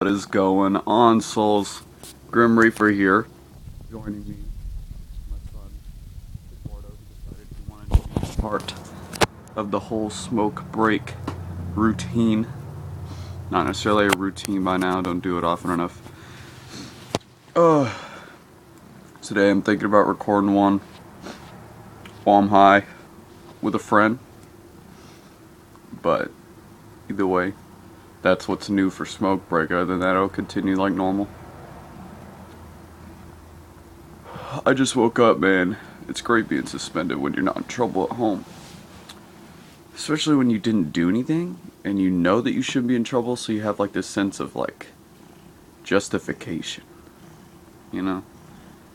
What is going on, souls? Grim Reaper here. Joining me, my son, Eduardo, who decided he wanted to be part of the whole smoke break routine. Not necessarily a routine by now, don't do it often enough. Today I'm thinking about recording one while I'm high with a friend. But either way, that's what's new for smoke break. Other than that, it'll continue like normal. I just woke up, man. It's great being suspended when you're not in trouble at home. Especially when you didn't do anything and you know that you shouldn't be in trouble, so you have like this sense of like justification. You know?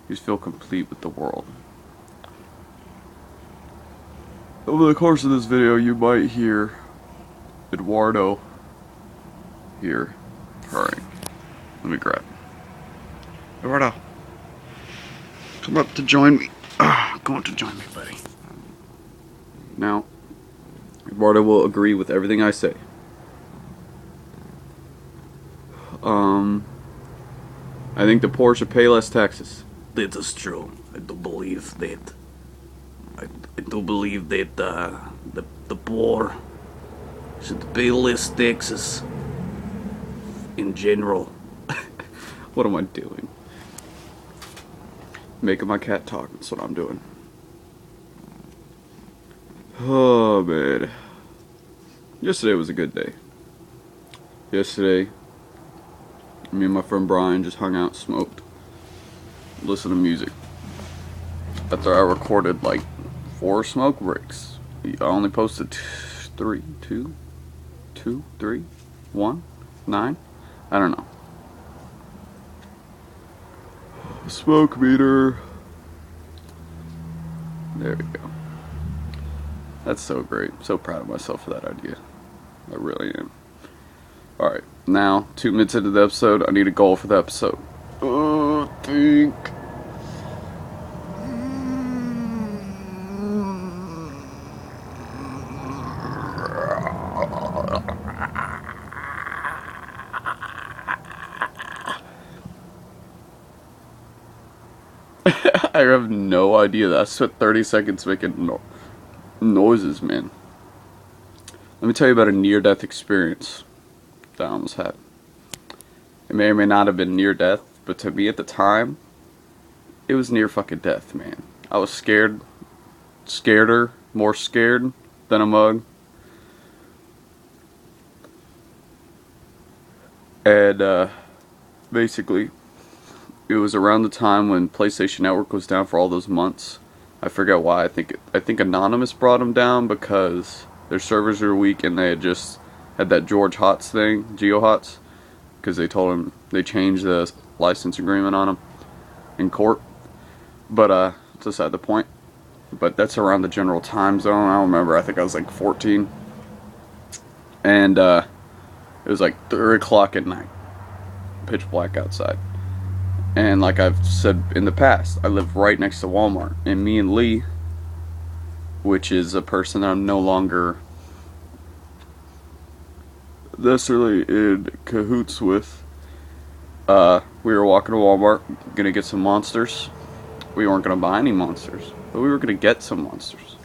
You just feel complete with the world. Over the course of this video, you might hear Eduardo here. Alright. Let me grab. Eduardo. Come up to join me. Come up to join me, buddy. Now, Eduardo will agree with everything I say. I think the poor should pay less taxes. That is true. I do believe that. I do believe that the poor should pay less taxes in general. What am I doing? Making my cat talk. That's what I'm doing. Oh, man. Yesterday was a good day. Yesterday, me and my friend Brian just hung out, smoked, listened to music. After I recorded like 4 smoke breaks, I only posted 3, 2, 3, 1, 9. I don't know. Smoke meter. There we go. That's so great. I'm so proud of myself for that idea. I really am. Alright, now 2 minutes into the episode, I need a goal for the episode. Think. I have no idea. I spent 30 seconds making noises, man. Let me tell you about a near-death experience that I almost had. It may or may not have been near death, but to me at the time, it was near fucking death, man. I was scared. More scared than a mug. And, basically, it was around the time when PlayStation Network was down for all those months. I forget why. I think Anonymous brought them down because their servers were weak and they had just had that George Hotz thing, GeoHotz, because they told him they changed the license agreement on him in court. But it's beside the point. But that's around the general time zone. I don't remember. I think I was like 14, and it was like 3 o'clock at night, pitch black outside. And like I've said in the past, I live right next to Walmart. And me and Lee, which is a person that I'm no longer necessarily in cahoots with, we were walking to Walmart, gonna get some monsters. We weren't gonna buy any monsters, but we were gonna get some monsters.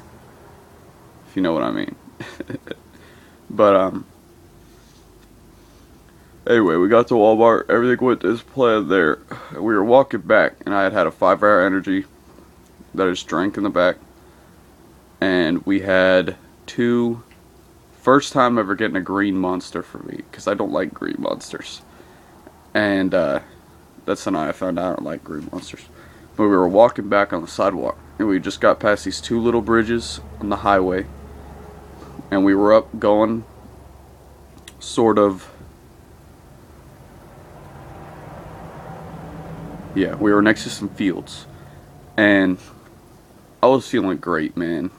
If you know what I mean. But, anyway, we got to Walmart, everything went as planned there. We were walking back, and I had a 5-hour energy that I just drank in the back. And we had 2, first time ever getting a green monster for me, because I don't like green monsters. And, that's the night I found out I don't like green monsters. But we were walking back on the sidewalk, and we just got past these 2 little bridges on the highway. And we were up going, sort of, yeah, we were next to some fields, and I was feeling great, man.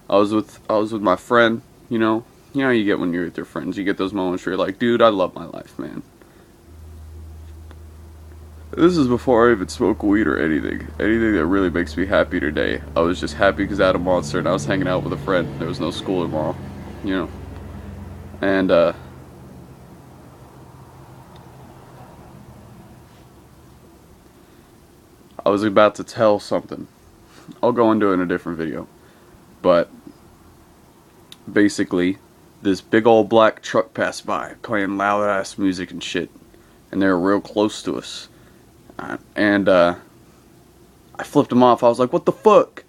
I was with my friend, you know how you get when you're with your friends. You get those moments where you're like, dude, I love my life, man. This is before I even smoke weed or anything that really makes me happy today. I was just happy because I had a monster and I was hanging out with a friend. There was no school tomorrow, you know. And I was about to tell something. I'll go into it in a different video. But basically, this big old black truck passed by playing loud ass music and shit. And they were real close to us. And I flipped them off. I was like, what the fuck?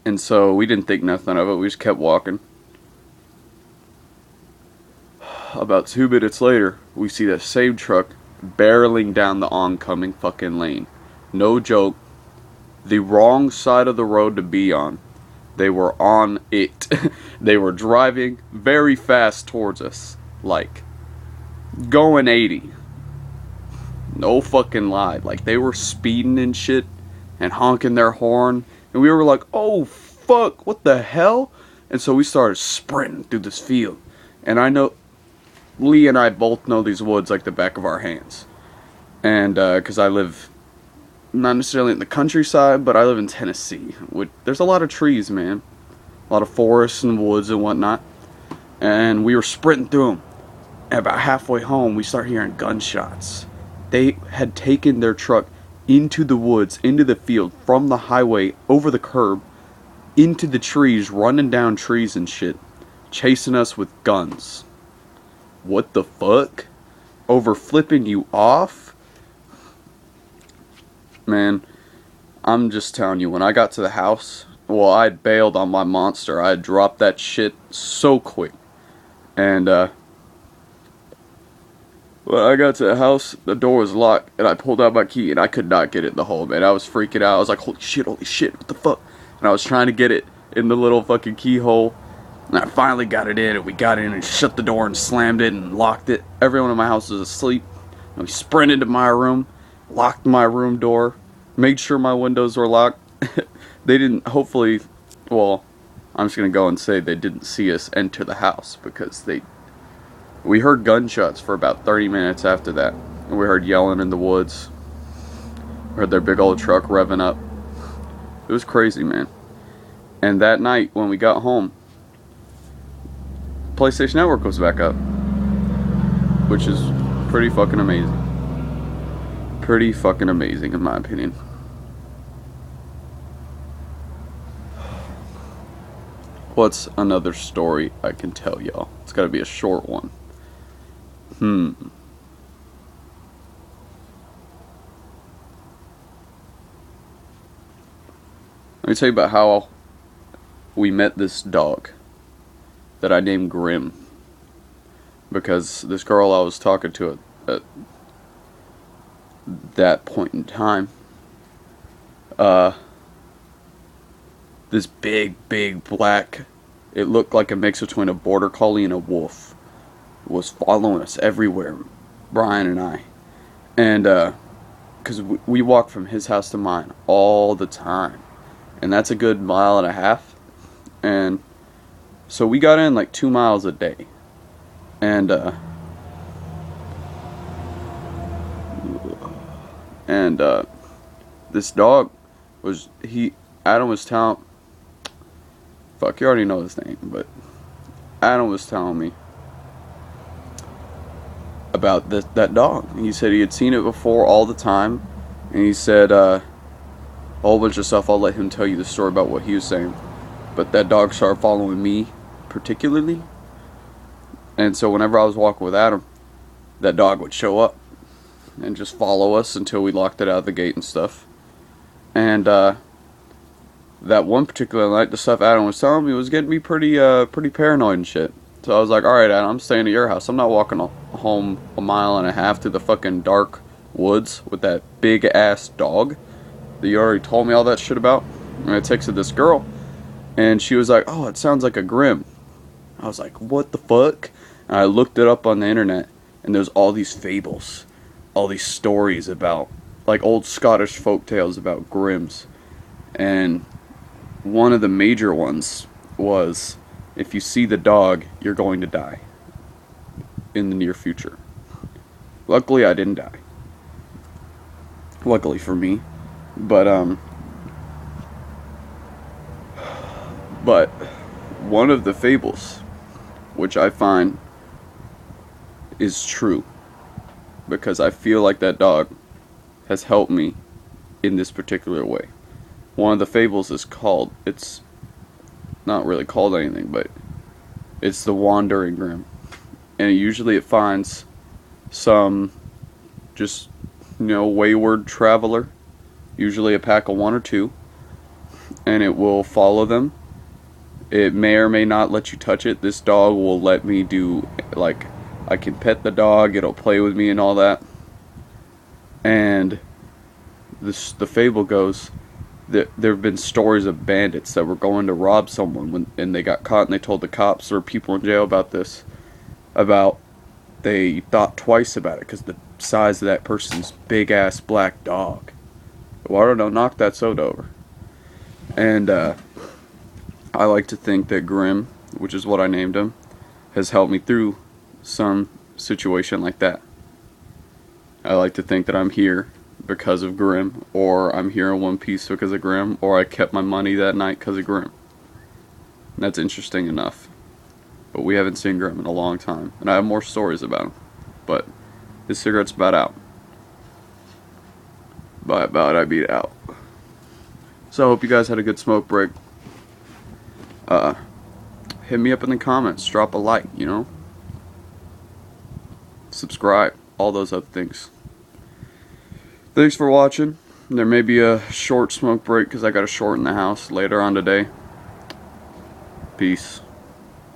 And so we didn't think nothing of it. We just kept walking. About 2 minutes later, we see that same truck barreling down the oncoming fucking lane. No joke. The wrong side of the road to be on. They were on it. They were driving very fast towards us. Like, going 80. No fucking lie. Like, they were speeding and shit and honking their horn. And we were like, oh fuck, what the hell? And so we started sprinting through this field. And I know, Lee and I both know these woods like the back of our hands. And, because I live, not necessarily in the countryside, but I live in Tennessee. There's a lot of trees, man. A lot of forests and woods and whatnot. And we were sprinting through them. And about halfway home, we start hearing gunshots. They had taken their truck into the woods, into the field, from the highway, over the curb, into the trees, running down trees and shit, chasing us with guns. What the fuck? Over flipping you off? Man, I'm just telling you, when I got to the house, well, I had bailed on my monster. I had dropped that shit so quick. And, when I got to the house, the door was locked, and I pulled out my key, and I could not get it in the hole, man. I was freaking out. I was like, holy shit, what the fuck? And I was trying to get it in the little fucking keyhole, and I finally got it in, and we got in and shut the door and slammed it and locked it. Everyone in my house was asleep, and we sprinted to my room, locked my room door, made sure my windows were locked. They didn't, hopefully, well, I'm just going to go and say they didn't see us enter the house, because we heard gunshots for about 30 minutes after that. And we heard yelling in the woods. We heard their big old truck revving up. It was crazy, man. And that night, when we got home, PlayStation Network was back up. Which is pretty fucking amazing. Pretty fucking amazing, in my opinion. What's another story I can tell y'all? It's gotta be a short one. Let me tell you about how we met this dog that I named Grim. Because this girl I was talking to at that point in time, this big black, it looked like a mix between a border collie and a wolf, was following us everywhere, Brian and I. And because we walk from his house to mine all the time, and that's a good 1.5 miles. And so we got in like 2 miles a day. And this dog was, Adam was telling, fuck, you already know his name, but Adam was telling me about that dog. He said he had seen it before all the time, and he said a whole bunch of stuff. I'll let him tell you the story about what he was saying, but that dog started following me particularly, and so whenever I was walking with Adam, that dog would show up and just follow us until we locked it out of the gate and stuff. And that one particular night, the stuff Adam was telling me was getting me pretty paranoid and shit. So I was like, alright Adam, I'm staying at your house. I'm not walking home 1.5 miles through the fucking dark woods with that big ass dog that you already told me all that shit about. And I texted this girl, and she was like, oh, it sounds like a Grim. I was like, what the fuck? And I looked it up on the internet, and there's all these fables, all these stories about, like, old Scottish folk tales about Grims. And one of the major ones was, if you see the dog, you're going to die in the near future. Luckily, I didn't die. Luckily for me. But one of the fables, which I find is true, because I feel like that dog has helped me in this particular way. One of the fables is called, it's not really called anything, but it's the Wandering Grim. And usually it finds some just, wayward traveler, usually a pack of one or two, and it will follow them. It may or may not let you touch it. This dog will let me do, like, I can pet the dog, it'll play with me and all that. And the fable goes that there have been stories of bandits that were going to rob someone and they got caught, and they told the cops or people in jail about this. They thought twice about it because the size of that person's big ass black dog. Well, I don't know, knock that soda over. And I like to think that Grim, which is what I named him, has helped me through some situation like that. I like to think that I'm here because of Grim, or I'm here in one piece because of Grim, or I kept my money that night because of Grim. And that's interesting enough. But we haven't seen Grim in a long time, and I have more stories about him. But this cigarette's about out. By about, I beat out. So I hope you guys had a good smoke break. Hit me up in the comments, drop a like, subscribe, all those other things. Thanks for watching. There may be a short smoke break because I got a short in the house later on today. Peace.